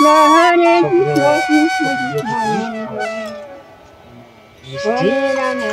Hare Krishna, Krishna Krishna, Hare Rama.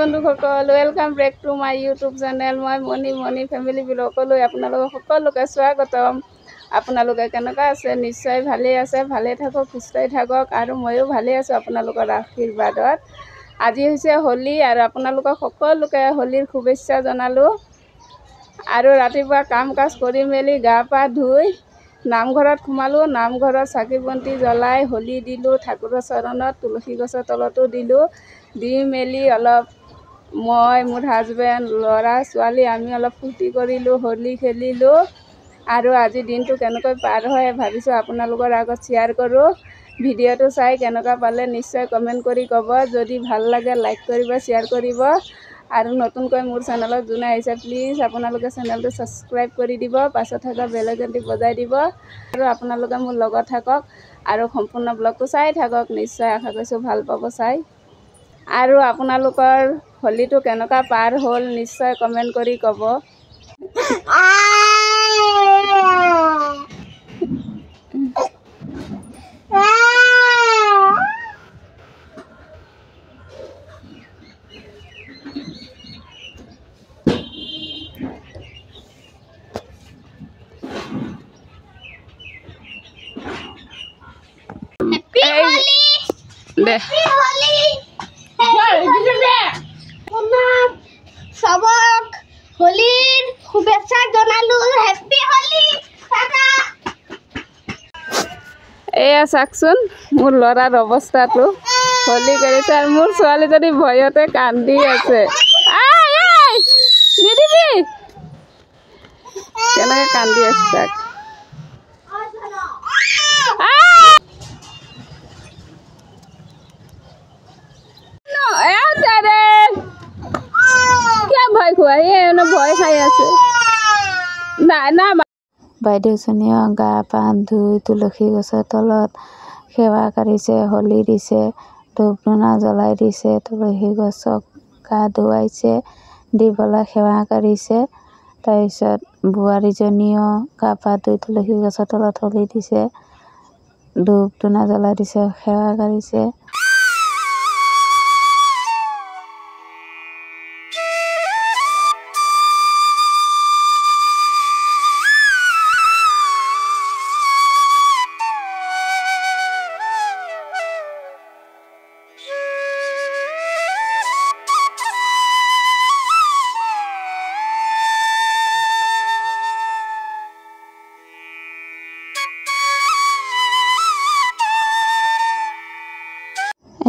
বন্ধুসকল welcome back to my YouTube channel মই Moni family ব্লগলৈ আপোনালোকক সকলোকে স্বাগতম। আপোনালোকে কেনেকুৱা আছে? নিশ্চয় ভালেই আছে, ভালে থাকক, সুস্থই থাকক আৰু ময়ো ভালে আছোঁ আপোনালোকৰ আশীৰ্বাদত। আজি হৈছে হোলী আৰু আপোনালোকক সকলোকে হোলীৰ শুভেচ্ছা জনালোঁ। আৰু ৰাতিপুৱা কাম কাজ কৰি মেলি গা পা ধুই নামঘৰত সোমালোঁ। নামঘৰত চাকি বন্তি জ্বলাই হোলী দিলোঁ, ঠাকুৰৰ চৰণত তুলসী গছৰ তলতো দিলোঁ। দি মেলি অলপ মই মোৰ হাজবেণ্ড ল'ৰা ছোৱালী আমি অলপ ফূৰ্তি কৰিলোঁ, হোলী খেলিলোঁ। আৰু আজি দিনটো কেনেকৈ পাৰ হয় ভাবিছোঁ আপোনালোকৰ আগত শ্বেয়াৰ কৰোঁ। ভিডিঅ'টো চাই কেনেকুৱা পালে নিশ্চয় কমেণ্ট কৰি ক'ব। যদি ভাল লাগে লাইক কৰিব, শ্বেয়াৰ কৰিব। আৰু নতুনকৈ মোৰ চেনেলত যোনে আহিছে প্লিজ আপোনালোকে চেনেলটো ছাবস্ক্ৰাইব কৰি দিব, পাছত থকা বেল আইকনটি বজাই দিব আৰু আপোনালোকে মোৰ লগত থাকক আৰু সম্পূৰ্ণ ব্লগটো চাই থাকক। নিশ্চয় আশা কৰিছোঁ ভাল পাব চাই। আৰু আপোনালোকৰ হোলীটো কেনেকুৱা পাৰ হ'ল নিশ্চয় কমেণ্ট কৰি ক'ব। সবক হোলীৰ শুভেচ্ছা জনালোঁ। হেপী হোলী। এয়া চাওকচোন মোৰ ল'ৰাৰ অৱস্থাটো, হোলী খেলিছে আৰু মোৰ ছোৱালীজনী ভয়তে কান্দি আছে। নিদিবি কেনেকৈ কান্দি আছে চাওক। ভয় খোৱা ভয় খাই আছে না। বাইদেউজনীয়ে গা পা ধুই তুলসী গছৰ তলত সেৱা কৰিছে, হোলী দিছে, ধূপ ধূনা জ্বলাই দিছে, তুলসী গছক গা ধুৱাইছে, দি পেলাই সেৱা কৰিছে। তাৰপিছত বোৱাৰীজনীও গা পা ধুই তুলসী গছৰ তলত হোলী দিছে, ধূপ ধূনা জ্বলাই দিছে, সেৱা কৰিছে।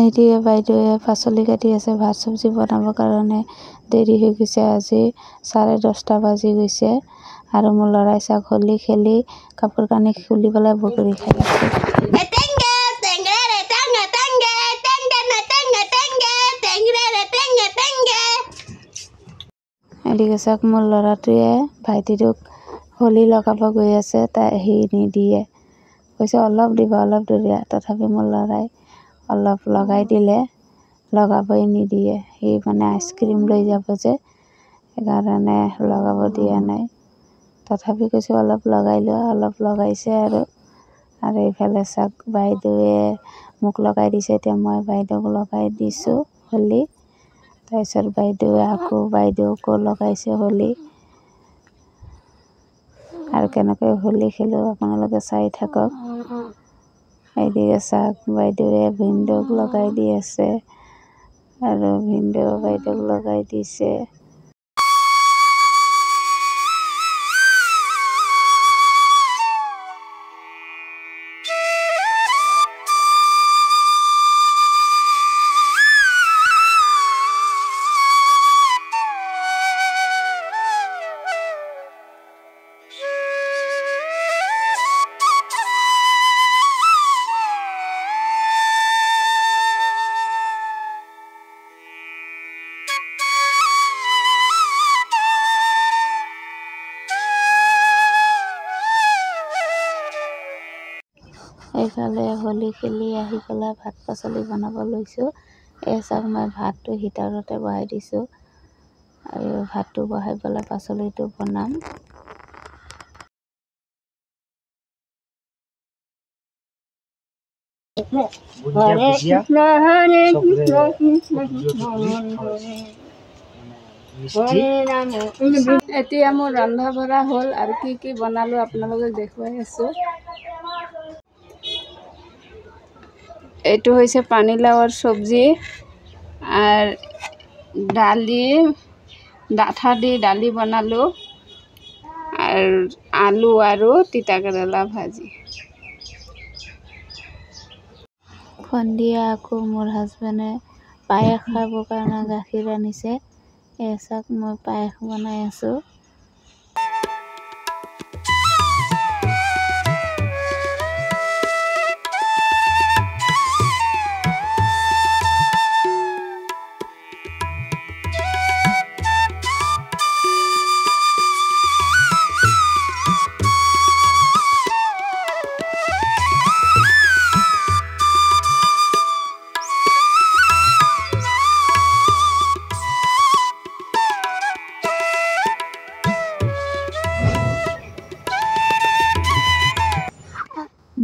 এইদিকে বাইদেৱে পাচলি কাটি আছে ভাত চব্জি বনাবৰ কাৰণে। দেৰি হৈ গৈছে, আজি 10:30 বাজি গৈছে। আৰু মোৰ ল'ৰাই চাওক হোলী খেলি কাপোৰ কানি খুলি পেলাই বগৰী খাই আছে। এদিকে চাওক মোৰ ল'ৰাটোৱে ভাইটিটোক হোলী লগাব গৈ আছে, সি নিদিয়ে, কৈছে অলপ দিবা অলপ দিয়া। তথাপি মোৰ ল'ৰাই অলপ লগাই দিলে, লগাবই নিদিয়ে। সি মানে আইচক্ৰীম লৈ যাব যে, সেইকাৰণে লগাব দিয়া নাই। তথাপি কৈছে অলপ লগাই লোৱা, অলপ লগাইছে। আৰু এইফালে চাওক বাইদেৱে মোক লগাই দিছে, এতিয়া মই বাইদেউক লগাই দিছোঁ হোলী। তাৰপিছত বাইদেউকো লগাইছে হোলী। আৰু কেনেকৈ হোলী খেলোঁ আপোনালোকে চাই থাকক। এইদিকে চাওক বাইদেৱে ভিনদেউক লগাই দি আছে আৰু ভিনদেউ বাইদেউক লগাই দিছে। এইফালে হোলী খেলি আহি পেলাই ভাত পাচলি বনাব লৈছোঁ। চাওক মই ভাতটো হিটাৰতে বহাই দিছোঁ আৰু ভাতটো বহাই পেলাই পাচলিটো বনাম। Hare Krishna, Hare Krishna, Krishna Krishna, Hare Hare. মিষ্টি এতিয়া মোৰ ৰন্ধা বঢ়া হ'ল আৰু কি বনালোঁ আপোনালোকক দেখুৱাই আছোঁ। এইটো হৈছে পানীলাওৰ চব্জি আৰু দালি, ডাঠা দি দালি বনালোঁ আৰু আলু আৰু তিতাকেৰেলা ভাজি। সন্ধিয়া আকৌ মোৰ হাজবেণ্ডে পায়স খাবৰ কাৰণে গাখীৰ আনিছে। চাওক মই পায়স বনাই আছোঁ।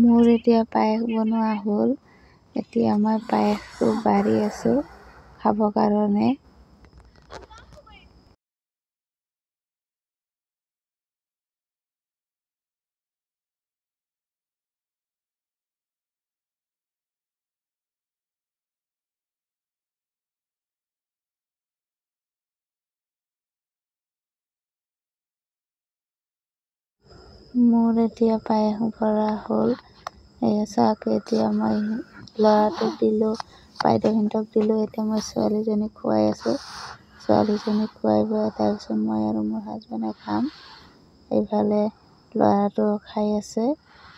মোৰ এতিয়া পায়স বনোৱা হ'ল। এতিয়া মই পায়সটো বাঢ়ি আছোঁ খাবৰ কাৰণে। মোৰ এতিয়া পায়স ভৰা হ'ল। চাওক এতিয়া মই ল'ৰাটোক দিলোঁ, বাইদেউহঁতক দিলোঁ। এতিয়া মই ছোৱালীজনীক খুৱাই আছোঁ। ছোৱালীজনীক খুৱাই বুৱাই তাৰপিছত মই আৰু মোৰ হাজবেণ্ডে খাম। এইফালে ল'ৰাটো খাই আছে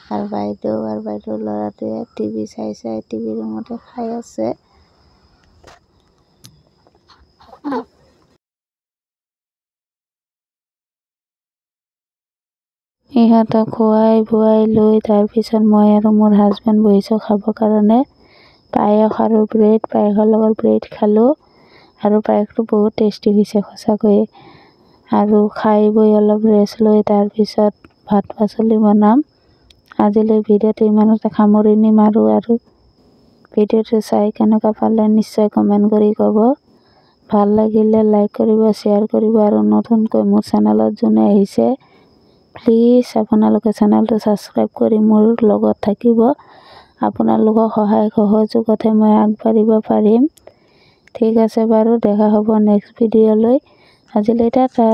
আৰু বাইদেউৰ ল'ৰাটোৱে টিভি চাই টিভি ৰুমতে খাই আছে। ইহঁতক খুৱাই বুৱাই লৈ তাৰপিছত মই আৰু মোৰ হাজবেণ্ড বহিছোঁ খাবৰ কাৰণে। পায়স আৰু ব্ৰেড, পায়সৰ লগত ব্ৰেড খালোঁ আৰু পায়সটো বহুত টেষ্টি হৈছে সঁচাকৈয়ে। আৰু খাই বৈ অলপ ৰেষ্ট লৈ তাৰপিছত ভাত পাচলি বনাম। আজিলৈ ভিডিঅ'টো ইমানতে সামৰি নিম আৰু ভিডিঅ'টো চাই কেনেকুৱা পালে নিশ্চয় কমেণ্ট কৰি ক'ব। ভাল লাগিলে লাইক কৰিব, শ্বেয়াৰ কৰিব আৰু নতুনকৈ মোৰ চেনেলত যোনে আহিছে প্লিজ আপোনালোকে চেনেলটো ছাবস্ক্ৰাইব কৰি মোৰ লগত থাকিব। আপোনালোকৰ সহায় সহযোগতহে মই আগবাঢ়িব পাৰিম। ঠিক আছে বাৰু, দেখা হ'ব নেক্সট ভিডিঅ'লৈ। আজিলৈ টাটা।